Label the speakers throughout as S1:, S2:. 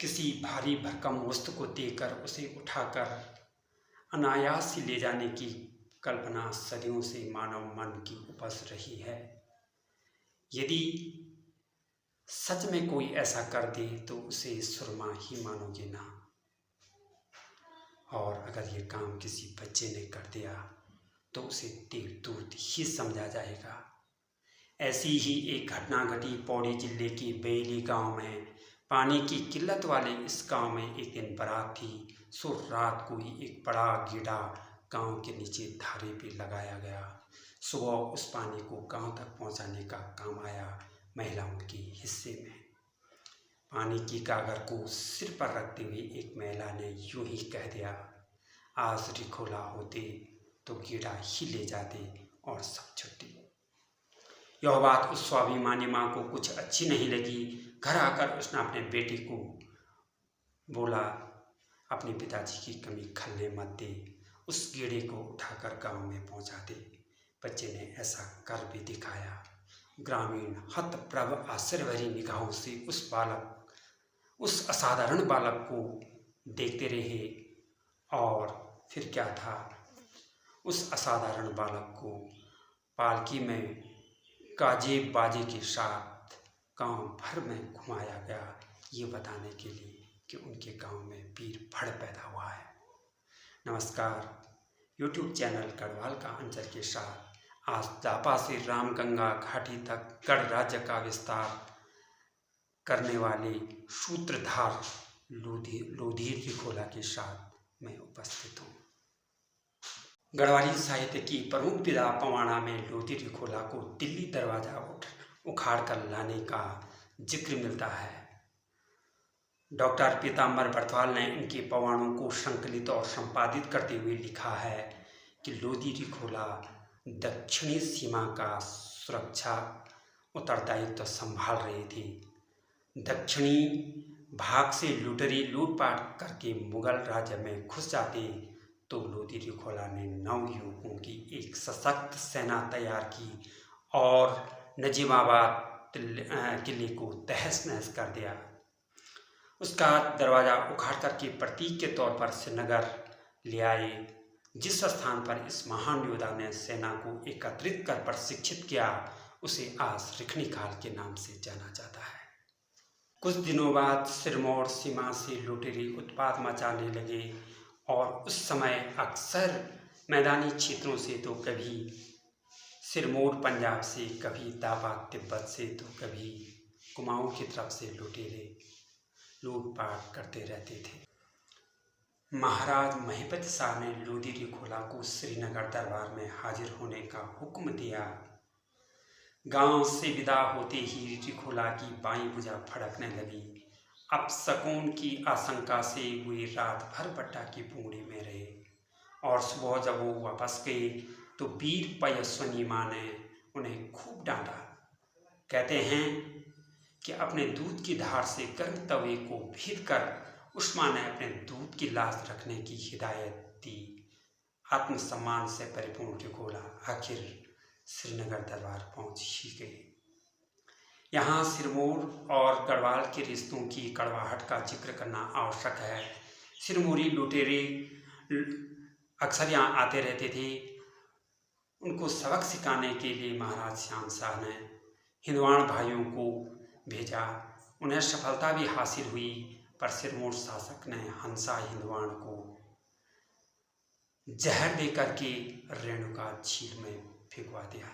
S1: किसी भारी भरकम वस्तु को देखकर उसे उठाकर अनायास ही ले जाने की कल्पना सदियों से मानव मन की उपज रही है। यदि सच में कोई ऐसा कर दे तो उसे सुरमा ही मानोगे ना, और अगर ये काम किसी बच्चे ने कर दिया तो उसे देवदूत ही समझा जाएगा। ऐसी ही एक घटना घटी पौड़ी जिले के बेली गांव में। पानी की किल्लत वाले इस गांव में एक दिन बारात थी। सो रात को ही एक बड़ा गीढ़ा गांव के नीचे धारे पे लगाया गया। सुबह उस पानी को गांव तक पहुंचाने का काम आया महिलाओं के हिस्से में। पानी की गागर को सिर पर रखते हुए एक महिला ने यूं ही कह दिया, आज रिखोला होते तो गीढ़ा ही ले जाते और सब छुट्टी। यह बात उस स्वाभिमानी माँ को कुछ अच्छी नहीं लगी। घर आकर उसने अपने बेटे को बोला, अपने पिताजी की कमी खलने मत दे, उस गीढ़े को उठाकर गांव में पहुंचा दे। बच्चे ने ऐसा कर भी दिखाया। ग्रामीण हतप्रभ आश्चर्य भरी निगाहों से उस असाधारण बालक को देखते रहे। और फिर क्या था, उस असाधारण बालक को पालकी में गाजे बाजे के साथ गांव भर में घुमाया गया, ये बताने के लिए कि उनके गांव में वीर फड़ पैदा हुआ है। नमस्कार, यूट्यूब चैनल गढ़वाल का अंचल के साथ आज दापा से रामगंगा घाटी तक गढ़ राज्य का विस्तार करने वाले सूत्रधार लोधी रिखोला के साथ मैं उपस्थित हूँ। गढ़वाली साहित्य की प्रमुख विधा पवाना में लोधी रिखोला को दिल्ली दरवाजा उखाड़ कर लाने का जिक्र मिलता है। डॉक्टर पीताम्बर बरथवाल ने इनके पवानों को संकलित और संपादित करते हुए लिखा है कि लोधी रिखोला दक्षिणी सीमा का सुरक्षा उत्तरदायित्व संभाल रहे थे। दक्षिणी भाग से लुटेरे लूटपाट करके मुगल राज्य में घुस जाते तो लोधी रिखोला ने 9 युवकों की एक सशक्त सेना तैयार की और नजीमाबाद किले को तहस नहस कर दिया। उसका दरवाज़ा उखाड़ करके प्रतीक के तौर पर श्रीनगर ले आए। जिस स्थान पर इस महान योद्धा ने सेना को एकत्रित कर प्रशिक्षित किया उसे आज रिखणी खाल के नाम से जाना जाता है। कुछ दिनों बाद सिरमौर सीमा से लुटेरे उत्पात मचाने लगे और उस समय अक्सर मैदानी क्षेत्रों से तो कभी सिरमौर पंजाब से, कभी दापा तिब्बत से, तो कभी कुमाऊं की तरफ से लुटेरे लूटपाट करते रहते थे। महाराज महिपत शाह ने लोधी रिखोला को श्रीनगर दरबार में हाजिर होने का हुक्म दिया। गांव से विदा होते ही रिखोला की बाईं भुजा फड़कने लगी। अपशकुन की आशंका से वे रात भर बट्टा की पुंगड़ी में रहे और सुबह जब वो वापस गए तो वीर पयस्विनी माँ ने उन्हें खूब डांटा। कहते हैं कि अपने दूध की धार से गर्म तवे को भेद कर उस माँ ने अपने दूध की लाश रखने की हिदायत दी। आत्मसम्मान से परिपूर्ण रिखोला आखिर श्रीनगर दरबार पहुंच ही गए। यहाँ सिरमौर और गढ़वाल के रिश्तों की कड़वाहट का जिक्र करना आवश्यक है। सिरमौरी लुटेरे अक्सर यहाँ आते रहते थे। उनको सबक सिखाने के लिए महाराज श्याम शाह ने हिंदवाण भाइयों को भेजा। उन्हें सफलता भी हासिल हुई, पर सिरमौर शासक ने हंसा हिंदवाण को जहर देकर के रेणुका झील में फेंकवा दिया।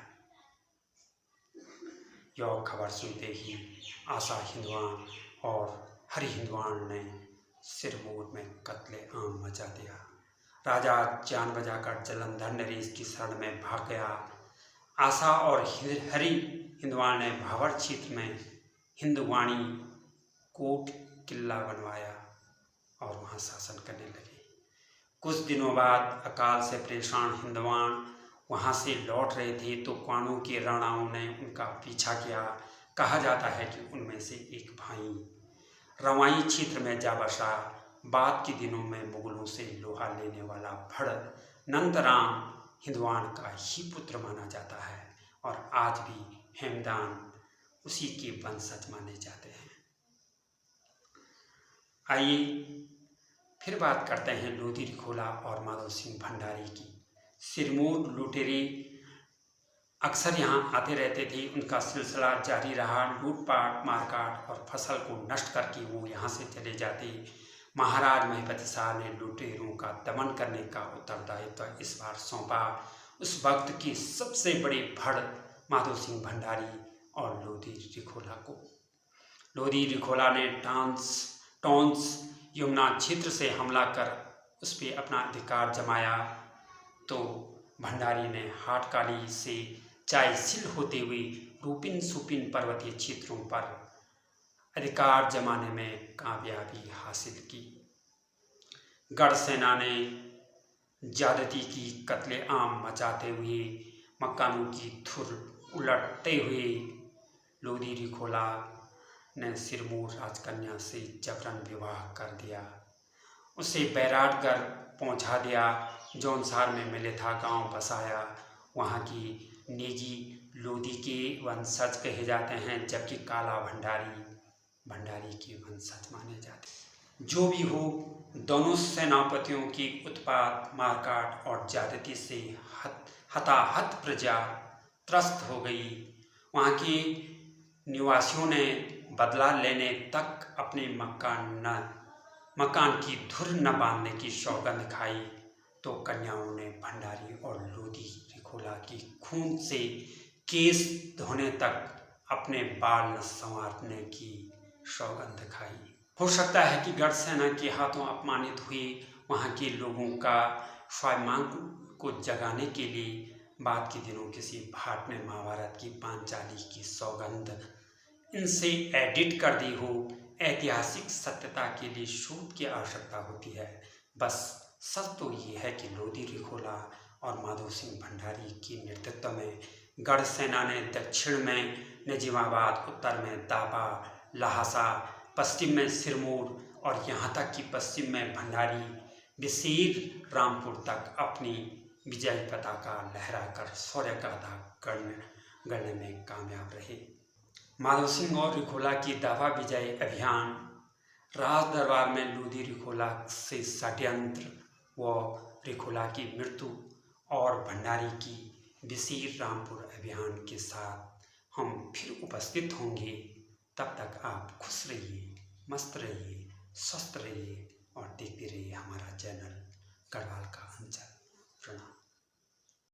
S1: यह खबर सुनते ही आशा हिंदवान और हरि हिंदवान ने सिरमौर में कत्ले आम मचा दिया। राजा जान बजाकर जलंधर नरेश की शरण में भाग गया। आशा और हरि हिंदवान ने भावर क्षेत्र में हिंदवाणी कोट किला बनवाया और वहाँ शासन करने लगे। कुछ दिनों बाद अकाल से परेशान हिंदवान वहाँ से लौट रहे थे तो क्वानों के राणाओं ने उनका पीछा किया। कहा जाता है कि उनमें से एक भाई रवाई क्षेत्र में जा बसा। बाद के दिनों में मुगलों से लोहा लेने वाला भड़ नंदराम हिंदवान का ही पुत्र माना जाता है और आज भी हेमदान उसी के वंशज माने जाते हैं। आइए फिर बात करते हैं लोधी रिखोला और माधव सिंह भंडारी की। सिरमौर लुटेरे अक्सर यहाँ आते रहते थे, उनका सिलसिला जारी रहा। लूटपाट, मारकाट और फसल को नष्ट करके वो यहाँ से चले जाते। महाराज महिपति शाह ने लुटेरों का दमन करने का उत्तरदायित्व इस बार सौंपा उस वक्त के सबसे बड़े भड़ माधव सिंह भंडारी और लोधी रिखोला को। लोधी रिखोला ने टॉन्स यमुना क्षेत्र से हमला कर उस पर अपना अधिकार जमाया, तो भंडारी ने हाटकाली से चायसिल होते हुए रूपिन सुपिन पर्वतीय क्षेत्रों पर अधिकार जमाने में कामयाबी हासिल की। गढ़ सेना ने ज्यादती की कत्लेआम मचाते हुए मकानों की धुर उलटते हुए लोधी रिखोला ने सिरमौर राजकन्या से जबरन विवाह कर दिया, उसे बैराटगढ़ पहुंचा दिया, जौनसार में मिलेथा गांव बसाया। वहां की नेगी लोधी के वंशज कहे जाते हैं, जबकि काला भंडारी के वंशज माने जाते हैं। जो भी हो, दोनों सेनापतियों की उत्पात, मारकाट और ज्यादती से हताहत प्रजा त्रस्त हो गई। वहाँ के निवासियों ने बदला लेने तक अपने मकान की धुर न बांधने की सौगंध खाई, तो कन्याओं ने भंडारी और लोधी रिखोला की खून से केस धोने तक अपने बाल न संवारने की सौगंध खाई। हो सकता है कि गढ़ सेना के हाथों अपमानित हुए वहाँ के लोगों का स्वाभिमान को जगाने के लिए बाद के दिनों किसी भाट ने महाभारत की पांचाली की सौगंध इनसे एडिट कर दी हो। ऐतिहासिक सत्यता के लिए शोध की आवश्यकता होती है। बस सच तो ये है कि लोधी रिखोला और माधव सिंह भंडारी के नेतृत्व में गढ़ सेना ने दक्षिण में निजामाबाद, उत्तर में दापा, लहासा, पश्चिम में सिरमौर और यहाँ तक कि पश्चिम में भंडारी बिसेर रामपुर तक अपनी विजय पताका लहराकर शौर्य गाथा गढ़ने में कामयाब रहे। माधव सिंह और रिखोला की दावा विजय अभियान, राज दरबार में लोधी रिखोला से षड्यंत्र व रिखोला की मृत्यु और भंडारी की बिसेर रामपुर अभियान के साथ हम फिर उपस्थित होंगे। तब तक आप खुश रहिए, मस्त रहिए, स्वस्थ रहिए और देखते रहिए हमारा चैनल गढ़वाल का अंचल। प्रणाम।